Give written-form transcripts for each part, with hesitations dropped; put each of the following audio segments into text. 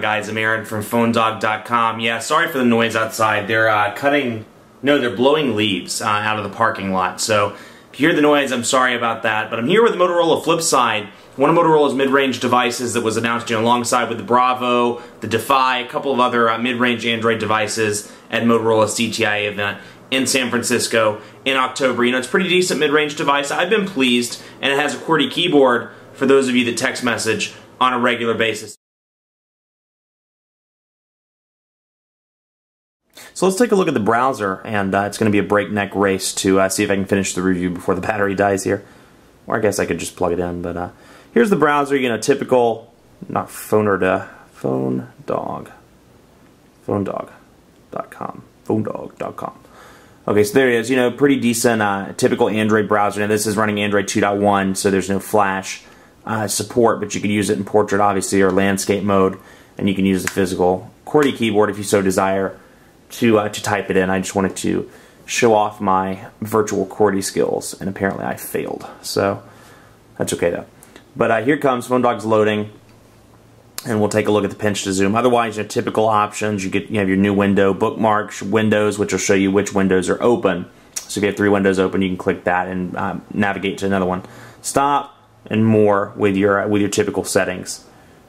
guys? I'm Aaron from PhoneDog.com. Yeah, sorry for the noise outside. They're they're blowing leaves out of the parking lot. So if you hear the noise, I'm sorry about that. But I'm here with the Motorola Flipside, one of Motorola's mid-range devices that was announced alongside with the Bravo, the Defy, a couple of other mid-range Android devices at Motorola's CTIA event in San Francisco in October. It's a pretty decent mid-range device. I've been pleased, and it has a QWERTY keyboard for those of you that text message on a regular basis. So let's take a look at the browser, and it's going to be a breakneck race to see if I can finish the review before the battery dies here. Or I guess I could just plug it in, but here's the browser, typical, not PhoneDog, PhoneDog.com. Okay, so there it is, pretty decent, typical Android browser. Now this is running Android 2.1, so there's no Flash support, but you can use it in portrait, obviously, or landscape mode, and you can use the physical QWERTY keyboard if you so desire to type it in. I just wanted to show off my virtual QWERTY skills, and apparently I failed, so that's okay though. But here it comes, PhoneDog's loading, and we'll take a look at the pinch to zoom. Otherwise, your typical options, you have your new window, bookmarks, windows, which will show you which windows are open. So if you have 3 windows open, you can click that and navigate to another one. Stop and more with your typical settings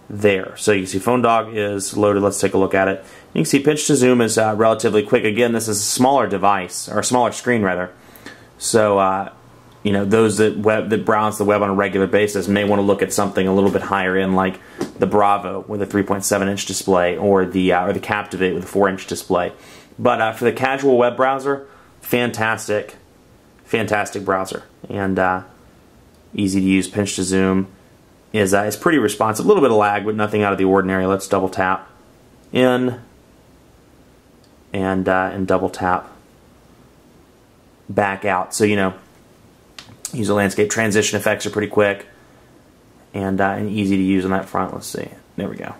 there. So you can see PhoneDog is loaded. Let's take a look at it. You can see pinch to zoom is relatively quick. Again, this is a smaller device, or a smaller screen rather. So those that browse the web on a regular basis may want to look at something a little bit higher end, like the Bravo with a 3.7-inch display, or the Captivate with a 4-inch display. But for the casual web browser, fantastic browser, and easy to use. Pinch to zoom is pretty responsive. A little bit of lag, but nothing out of the ordinary. Let's double tap in and double tap back out. So use the landscape. Transition effects are pretty quick and easy to use on that front. Let's see. There we go.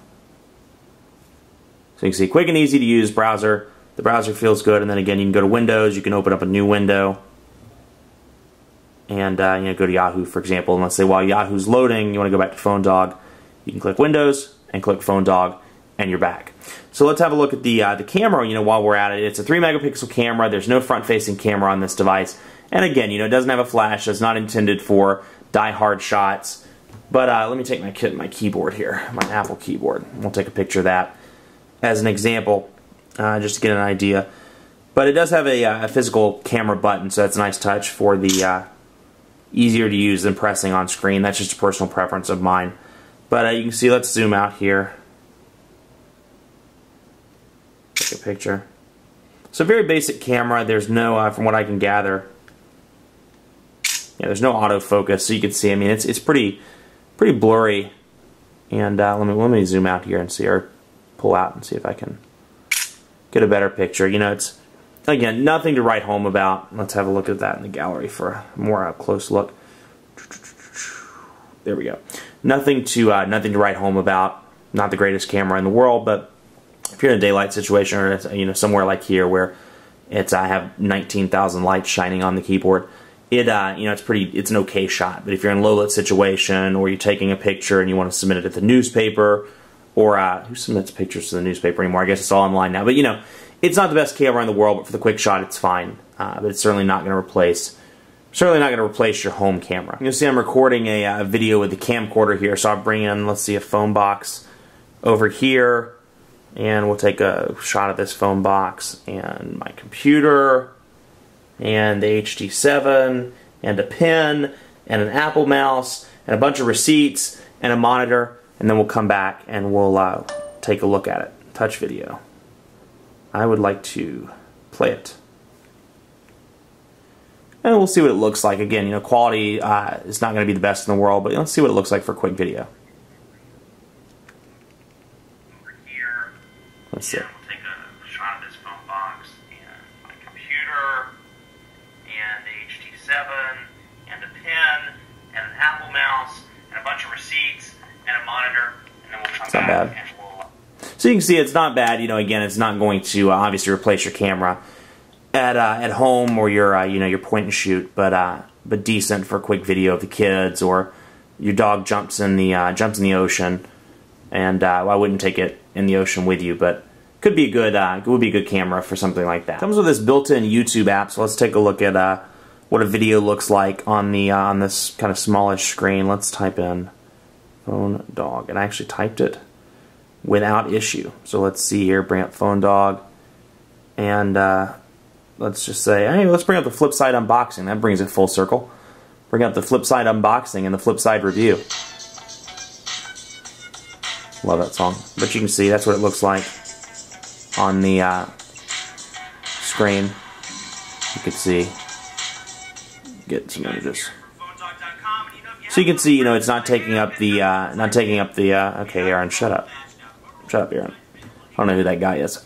So you can see quick and easy to use browser. The browser feels good, and then again you can go to Windows. You can open up a new window and go to Yahoo, for example. And let's say while Yahoo's loading, you want to go back to PhoneDog. You can click Windows and click PhoneDog, and you're back. So let's have a look at the camera. While we're at it, it's a 3-megapixel camera. There's no front-facing camera on this device. And again, it doesn't have a flash, so it's not intended for die-hard shots. But let me take my keyboard here, my Apple keyboard. We'll take a picture of that as an example, just to get an idea. But it does have a physical camera button, so that's a nice touch for the easier to use than pressing on screen. That's just a personal preference of mine. But you can see, let's zoom out here. Take a picture. So very basic camera. There's no, from what I can gather, there's no autofocus, so you can see. It's pretty blurry. And let me zoom out here and see, or pull out and see if I can get a better picture. It's again nothing to write home about. Let's have a look at that in the gallery for a more up close look. There we go. Nothing to write home about. Not the greatest camera in the world, but if you're in a daylight situation, or somewhere like here where I have 19,000 lights shining on the keyboard, it's an okay shot. But if you're in a low lit situation, or you're taking a picture and you want to submit it to the newspaper, or who submits pictures to the newspaper anymore? I guess it's all online now. But it's not the best camera in the world, but for the quick shot, it's fine. But it's certainly not going to replace your home camera. You'll see I'm recording a video with the camcorder here, so I'll bring in, let's see, a phone box over here, and we'll take a shot of this phone box and my computer and the HT7 and a pen and an Apple mouse and a bunch of receipts and a monitor, and then we'll come back and we'll take a look at it. Touch video. I would like to play it. And we'll see what it looks like. Again, quality is not going to be the best in the world, but let's see what it looks like for a quick video. Over here, let's see. We'll take a shot of this phone box and my computer and the HT7 and a pen and an Apple mouse and a bunch of receipts and a monitor, and then we'll come back and we'll... So you can see it's not bad. Again, it's not going to obviously replace your camera at home or your point and shoot, but decent for a quick video of the kids, or your dog jumps in the ocean, and I wouldn't take it in the ocean with you, but could be a good, would be a good camera for something like that. It comes with this built-in YouTube app, so let's take a look at what a video looks like on the on this kind of smallish screen. Let's type in Phone Dog, and I actually typed it without issue. So let's see here, bring up Phone Dog, and let's just say, hey, let's bring up the Flipside unboxing. That brings it full circle. Bring up the Flipside unboxing and the Flipside review. Love that song. But you can see that's what it looks like on the screen. You can see, get some images. So you can see, you know, it's not taking up the, okay, Aaron, shut up. Shut up, Aaron. I don't know who that guy is.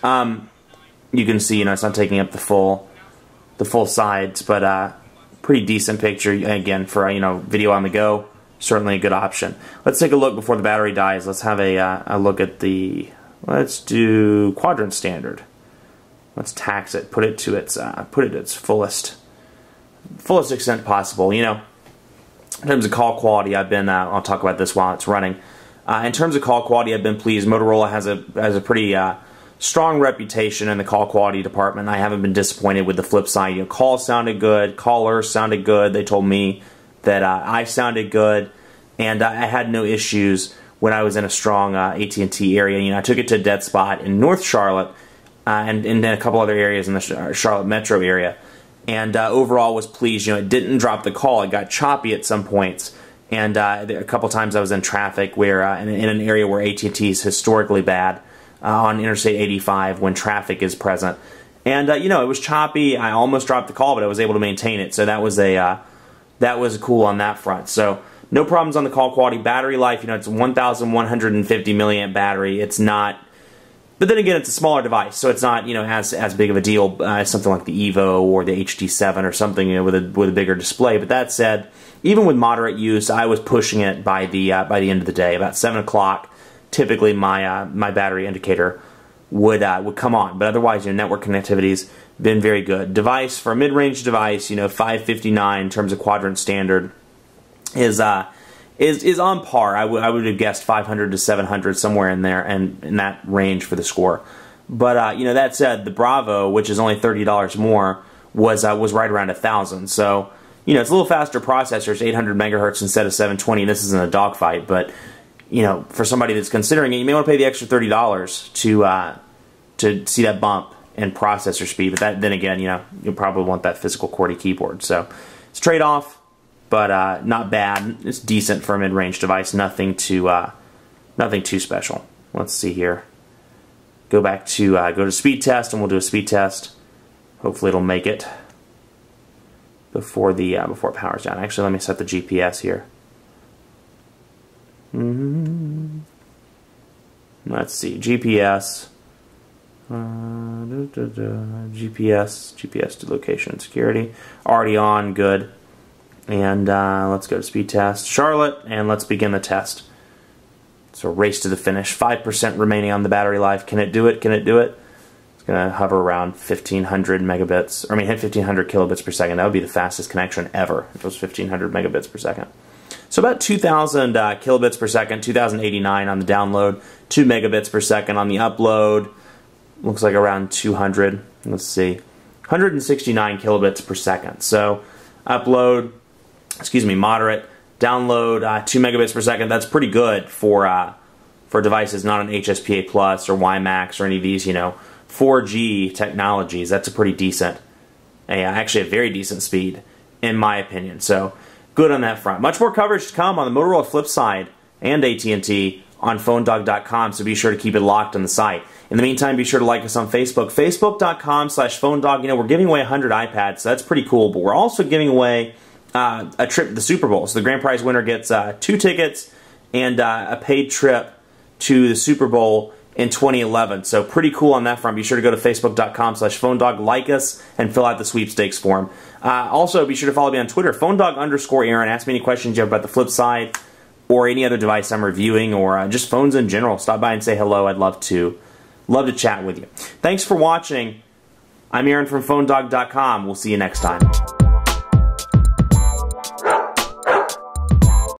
You can see, you know, it's not taking up the full sides, but pretty decent picture. Again, for, you know, video on the go, certainly a good option. Let's take a look before the battery dies. Let's have a look at the, let's do quadrant standard. Let's tax it, put it to its fullest extent possible. You know, in terms of call quality, I've been, I'll talk about this while it's running. In terms of call quality, I've been pleased. Motorola has a pretty strong reputation in the call quality department. I haven't been disappointed with the Flipside. You know, calls sounded good, callers sounded good. They told me that I sounded good, and I had no issues when I was in a strong AT&T area. You know, I took it to a dead spot in North Charlotte and in a couple other areas in the Charlotte metro area, and overall was pleased. You know, it didn't drop the call. It got choppy at some points. And a couple times I was in traffic where in an area where AT&T is historically bad, on Interstate 85 when traffic is present. And you know, it was choppy. I almost dropped the call, but I was able to maintain it. So that was cool on that front. So no problems on the call quality. Battery life, you know, it's a 1,150 milliamp battery. It's not, but then again, it's a smaller device, so it's not, you know, as big of a deal as something like the Evo or the HD7 or something, you know, with a bigger display. But that said, even with moderate use, I was pushing it by the end of the day. About 7 o'clock, typically my my battery indicator would come on. But otherwise, you know, network connectivity's been very good. Device for a mid-range device, you know, 559 in terms of quadrant standard is on par. I would have guessed 500 to 700 somewhere in there, and in that range for the score. But you know, that said, the Bravo, which is only $30 more, was right around 1,000. So you know, it's a little faster processor. It's 800 megahertz instead of 720. This isn't a dogfight, but you know, for somebody that's considering it, you may want to pay the extra $30 to see that bump in processor speed. But then again, you know, you'll probably want that physical QWERTY keyboard. So it's a trade-off, but not bad. It's decent for a mid-range device. Nothing too special. Let's see here. Go back to go to speed test, and we'll do a speed test. Hopefully, it'll make it before it powers down. Actually, let me set the GPS here. Let's see, GPS. GPS to location security. Already on, good. And let's go to speed test. Charlotte, and let's begin the test. So race to the finish. 5% remaining on the battery life. Can it do it? Can it do it? It's going to hover around 1,500 megabits. Or I mean, hit 1,500 kilobits per second. That would be the fastest connection ever if it was 1,500 megabits per second. So about 2,000 kilobits per second, 2,089 on the download, 2 megabits per second on the upload. Looks like around 200. Let's see, 169 kilobits per second. So upload, moderate. Download 2 megabits per second. That's pretty good for devices not on HSPA Plus or WiMAX or any of these, you know, 4G technologies. That's a pretty decent, actually a very decent speed in my opinion. So good on that front. Much more coverage to come on the Motorola Flipside and AT&T on PhoneDog.com, so be sure to keep it locked on the site. In the meantime, be sure to like us on Facebook, Facebook.com/PhoneDog. You know, we're giving away 100 iPads, so that's pretty cool, but we're also giving away a trip to the Super Bowl. So the grand prize winner gets 2 tickets and a paid trip to the Super Bowl in 2011. So pretty cool on that front. Be sure to go to Facebook.com/PhoneDog, like us, and fill out the sweepstakes form. Also, be sure to follow me on Twitter, PhoneDog_Aaron. Ask me any questions you have about the Flipside or any other device I'm reviewing, or just phones in general. Stop by and say hello. I'd love to chat with you. Thanks for watching. I'm Aaron from PhoneDog.com. We'll see you next time.